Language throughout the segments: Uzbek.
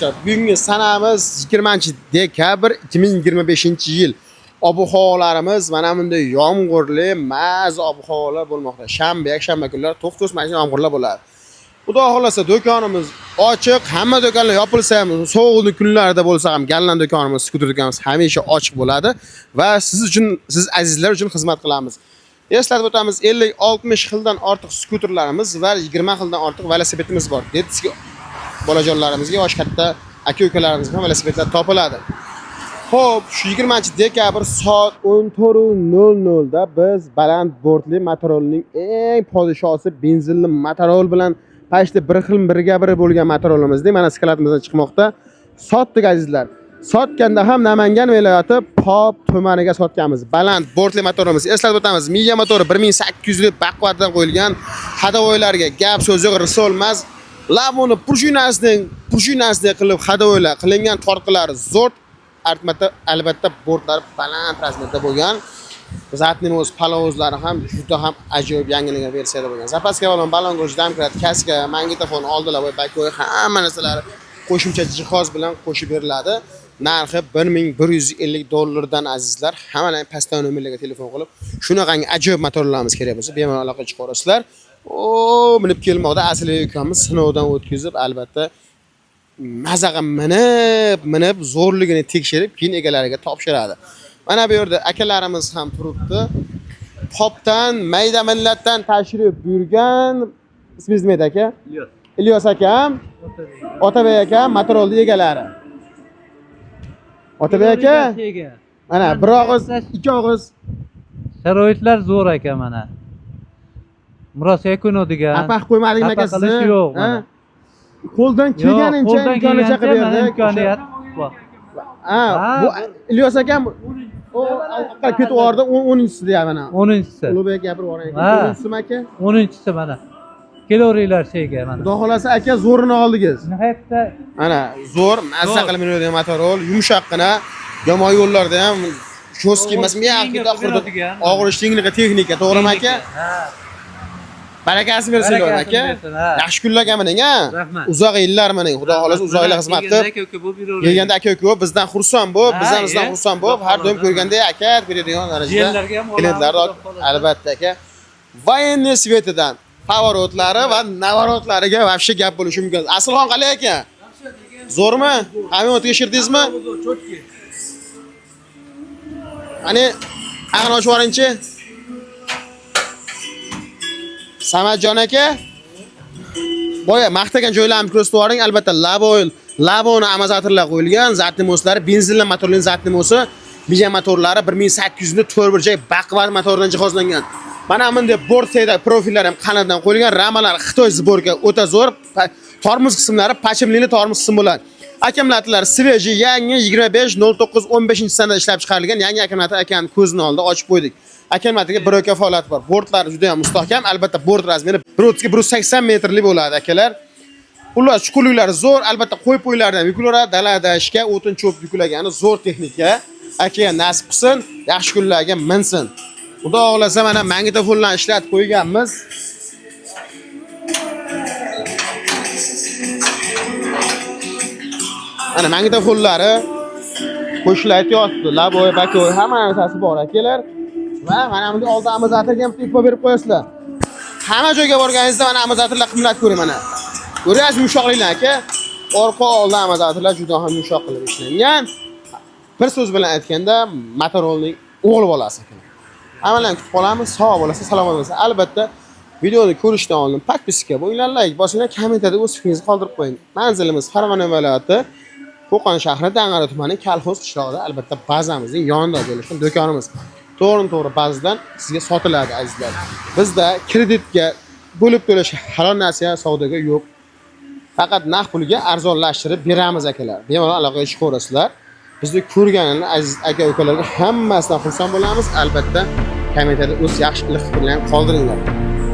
qardoshlar, bugungi sanamiz 20-dekabr 2025-yil. Ob-havolarimiz mana bunday yomg'irli, maz ob-havolar bo'lmoqda. Shanba, yakshanba kunlari to'xtovsiz mana yomg'irlar bo'ladi. Xudo xolasa do'konimiz ochiq, hamma do'konlar yopilsa ham, sovuq kunlarda bo'lsa ham Gallan do'konimiz, skuter do'konimiz hamisha ochiq bo'ladi va siz uchun, siz azizlar uchun xizmat qilamiz. Eslatib o'tamiz, 50-60 xildan ortiq skuterlarimiz va 20 xildan ortiq velosipedimiz bor. Detski bolajonlarimizga, yosh katta aka-ukalarimizga velosipedlar topiladi. Xo'p, shu 20-dekabr soat 14:00 da biz baland bortli motorolning eng podshosi benzinli motorol bilan pashti bir xil birga biri bo'lgan motorolimizni mana skalatimizdan chiqmoqda. Sotdik azizlar. Sotganda ham Namangan viloyati Pop tumaniga sotganmiz. Baland bortli motorimiz. Eslatib o'tamiz, miya motori 1800 baquvvatdan qo'yilgan. Hadovoylarga gap so'z yo'q, risolmas. Lavoni prujinasidan qilib hadovoylar qilingan, tortqilari zo'r. Albatta bortlari baland razmerda bo'lgan. Zatning o'z palovozlari ham juda ham ajoyib yangilangan versiyada bo'lgan. Zapaska bilan balongoj, damkrat, kaska, magnitofon oldilar va bakoy hamma narsalari qo'shimcha jihoz bilan qo'shib beriladi. Narxi $1150 azizlar. Hammaning pastdan nomerlarga telefon qilib, shunaqangi ajoyib motorlarimiz kerak bo'lsa, bemalol aloqa chiqarasizlar. Minib kelmoqda asli ukamimiz sinovdan o'tkazib, albatta mazaga minib zo'rligini tekshirib, keyin egalariga topshiradi. Mana bu yerda akalarimiz ham turibdi. Popdan, mayda millatdan tashrif buyurgan. Ismingiz nima aka? Ilyos akam. Otabek aka, motorolning egalari. Otabek aka. Mana bir og'iz, ikki og'iz. Sharoitlar zo'r aka mana. Murosga ko'nadigan. Apaq qo'ymadingmi aka sizni? Yo'q mana. Qo'ldan kelganicha imkoniyat berdi. Imkoniyat bor. Bu Ilyos akam o ketib yubordi 10-sida mana. 10-si. Ulug'bek gapirib yuboring aka. 10-simi aka? 10-si mana. Kelaveringlar sheyga mana. Xudo xolasa aka zo'rini oldingiz. Nihoyatda mana zo'r, mazza qilib minadigan motorol, yumshoqqina, yomon yo'llarda ham jo'ski emas, miyaqida og'ir texnika, to'g'rimi aka? Barakasi bersin aka. Yaxshi kunlarga mining ha. Uzoq yillar mining. Xudo xolasa uzoq yillar xizmat qilib. Kelganda aka-uka bizdan xursand bo'lib, bizdan xursand bo'lib, har doim ko'rganda aka beradigan darajada klientlar albatta aka. Voyenniy svetidan favorotlari va navorotlariga vobshe gap bo'lishi mumkin. Aslixon qalay aka? Zo'rmi? Hamma tekshirdingizmi? Chotki. Ani ag'ini ochib yuboringchi. Samadjon aka, boya maqtagan joylarni ko'rsatib yuboring. Albatta Lavoni amortizatorlar qo'yilgan, zatimoslari, benzinli motorlarning zatimosi, miya motorlari 1800 ni 4 bir joy baquvvat motordan jihozlangan. Mana bunday bortdagi profillar ham qanotdan qo'yilgan, ramalar Xitoy zborka o'ta zo'r, tormoz qismlari pachimli tormoz qismi bo'ladi. Akkumulyatorlar sveji, yangi 25-09-15-sanada ishlab chiqarilgan yangi akkumulyator akaning ko'zini oldida ochib qo'ydik. Akkumulyatorga bir oka faoliyat bor. Bortlari juda ham mustahkam. Albatta bort razmeri 1.80 metrli bo'ladi akalar. Ular chuqurliklari zo'r, albatta qo'ylardan yuklaveradi, dalada ishga o'tin cho'p yuklagani zo'r texnika. Akaga nasib qilsin, yaxshi kunlarga minsin. Xudo xolasa mana magnitofonlarni ishlatib qo'yganmiz. Ana magnitofonlari qo'shiqlar aytyapti, laboy, bakoy, hamma narsasi bor akalar. Va mana bunday oldi amortizatorga ham e'tibor berib qo'yasizlar. Hamma joyga borganingizda mana amortizatorlar qimmat ko'ring mana. Ko'ryapsiz yumshoqliklar aka. Orqa oldi amortizatorlar juda ham yumshoq qilib ishlangan. Bir so'z bilan aytganda motorolning o'g'li bolasi ekan. Hammalarni kutib qolamiz. Sog' bo'lasiz, salomat bo'lasiz. Albatta videoni ko'rishdan oldin podpiska bo'linglar, like bosinglar, kommentariyada o'z fikringizni qoldirib qo'ying. Manzilimiz Farg'ona viloyati Qo'qon shahri Dang'ara tumani Kalxoz qishlog'ida, albatta bazamizning yonida joylashgan do'konimiz. To'g'ri bazadan sizga sotiladi azizlar. Bizda kreditga bo'lib to'lash halol narsa savdoga yo'q. Faqat naqd pulga arzonlashtirib beramiz akalar. Bemalol aloqaga chiqaverasizlar. Bizni ko'rganlarni aziz aka-ukalarga hammasidan xursand bo'lamiz. Albatta kommentariyada o'z yaxshi fikrlaringizni qoldiringlar.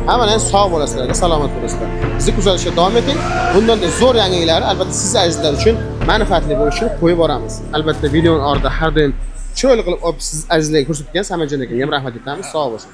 Hammalar sog' bo'lasizlar, salomat bo'lasizlar. Bizni kuzatishga davom eting. Bundan zo'r yangiliklar albatta siz azizlar uchun manfaatli bo'lishini qo'yib boramiz. Albatta videoning ortida har doim chiroyli qilib siz azizlarga ko'rsatgan Samadjon akaga ham rahmat aytamiz. Sog' bo'lsin.